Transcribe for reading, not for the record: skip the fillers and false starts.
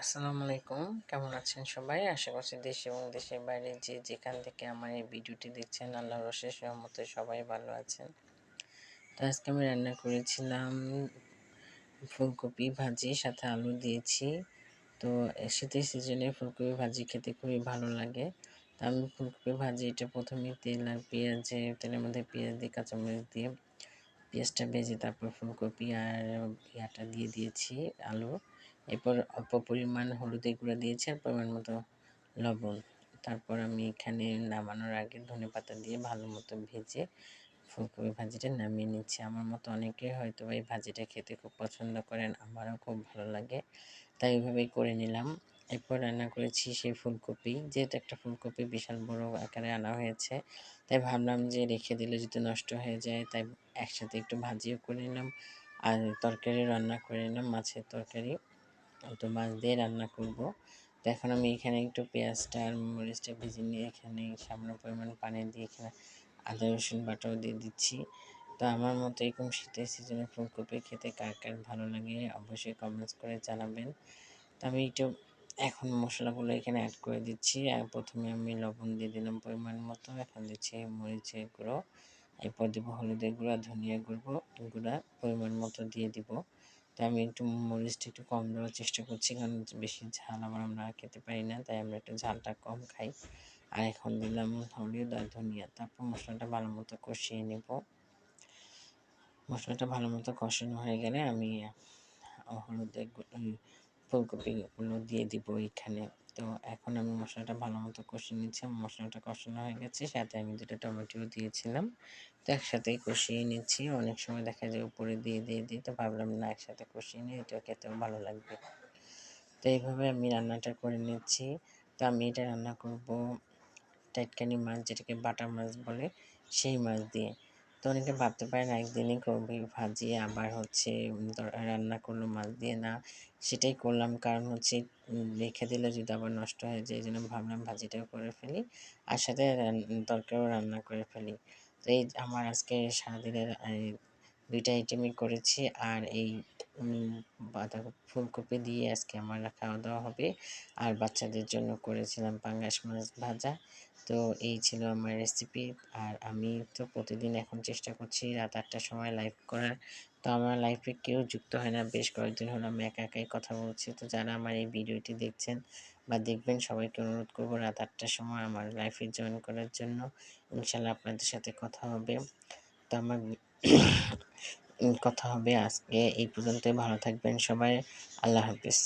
আসসালামু আলাইকুম। কেমন আছেন সবাই? আশা করছি দেশ এবং দেশের বাইরে যে যেখান থেকে আমার এই ভিডিওটি দেখছেন আল্লাহর অশেষ রহমতে সবাই ভালো আছেন। তো আজকে আমি রান্না করেছিলাম ফুলকপি ভাজি, সাথে আলু দিয়েছি। তো শীতের সিজনে ফুলকপি ভাজি খেতে খুবই ভালো লাগে। তো আমি ফুলকপি ভাজি এটা প্রথমে তেল আর তেলের মধ্যে পেঁয়াজ দিয়ে কাঁচামরিচ দিয়ে পেঁয়াজটা ভেজে তারপর ফুলকপি আর ইয়াটা দিয়ে দিয়েছি, আলু। এরপর অল্প পরিমাণ হলুদের গুঁড়া দিয়েছি আর পরিমাণ মতো লবণ। তারপর আমি এখানে নামানোর আগে ধনেপাতা দিয়ে ভালো মতো ভেজে ফুলকপি ভাজিটা নামিয়ে নিচ্ছি। আমার মতো অনেকে হয়তো এই ভাজিটা খেতে খুব পছন্দ করেন, আমারও খুব ভালো লাগে, তাই এইভাবেই করে নিলাম। এরপর রান্না করেছি সেই ফুলকপি, যেহেতু একটা ফুলকপি বিশাল বড় আকারে আনা হয়েছে, তাই ভাবলাম যে রেখে দিলে যদি নষ্ট হয়ে যায়, তাই একসাথে একটু ভাজিও করে নিলাম আর তরকারি রান্না করে নিলাম, মাছের তরকারি। তো মাছ দিয়ে রান্না করব। তো এখন আমি এখানে একটু পেঁয়াজটা আর মরিচটা ভেজে নিয়ে এখানে সামান্য পরিমাণ পানি দিয়ে এখানে আদা রসুন বাটাও দিয়ে দিচ্ছি। তো আমার মতো এরকম শীতের সিজনে ফুলকপি খেতে কার কার ভালো লাগে অবশ্যই কমেন্টস করে জানাবেন। তো আমি একটু এখন মশলাগুলো এখানে অ্যাড করে দিচ্ছি। আর প্রথমে আমি লবণ দিয়ে দিলাম পরিমাণ মতো, এখন দিচ্ছি মরিচের গুঁড়ো, এরপর দেবো হলুদের গুঁড়া, ধনিয়া গুঁড়া পরিমাণ মতো দিয়ে দিব। তো আমি একটু মরিচটা একটু কম দেওয়ার চেষ্টা করছি, কারণ বেশি ঝাল আমরা খেতে পারি না, তাই আমরা একটু ঝালটা কম খাই। আর এখন দিলাম হলুদ আর ধনিয়া, তারপর মশলাটা ভালো মতো কষিয়ে নেব। মশলাটা ভালো মতো কষানো হয়ে গেলে আমি হলুদের ফুলকপিগুলো দিয়ে দিব এখানে। তো এখন আমি মশলাটা ভালো মতো কষিয়ে নিচ্ছি। মশলাটা কষানো হয়ে গেছে, সাথে আমি দুটো টমেটো দিয়েছিলাম। তো একসাথেই কষিয়ে নিচ্ছি। অনেক সময় দেখা যায় উপরে দিয়ে তো ভাবলাম না, একসাথে কষিয়ে নিই, এটা খেতেও ভালো লাগবে। তো এইভাবে আমি রান্নাটা করে নিচ্ছি। তো আমি এটা রান্না করব টাটকানি মাছ, যেটাকে বাটা মাছ বলে, সেই মাছ দিয়ে। তো অনেকে ভাবতে পারেন একদিনই করবে ভাজি, আবার হচ্ছে রান্না করলো মাছ দিয়ে। না, সেটাই করলাম, কারণ হচ্ছে রেখে দিলে যদি আবার নষ্ট হয়ে যায়, এই জন্য ভাবলাম ভাজিটাও করে ফেলি আর সাথে তরকারিও রান্না করে ফেলি। তো এই আমার আজকে সারাদিনের দুইটা আইটেমই করেছি। আর এই বাঁধাকপি ফুলকপি দিয়ে আজকে আমার খাওয়া দাওয়া হবে। আর বাচ্চাদের জন্য করেছিলাম পাঙ্গাস মাছ ভাজা। তো এই ছিল আমার রেসিপি। আর আমি তো প্রতিদিন এখন চেষ্টা করছি রাত ৮টার সময় লাইভ করার। তো আমার লাইভে কেউ যুক্ত হয় না, বেশ কয়েকদিন হলো আমি একা একাই কথা বলছি। তো যারা আমার এই ভিডিওটি দেখছেন বা দেখবেন, সবাইকে অনুরোধ করবো রাত ৮টার সময় আমার লাইভে জয়েন করার জন্য। ইনশাল্লাহ আপনাদের সাথে কথা হবে। তো আমার কথা হবে আজকে এই পর্যন্তই। ভালো থাকবেন সবাই। আল্লাহ হাফিজ।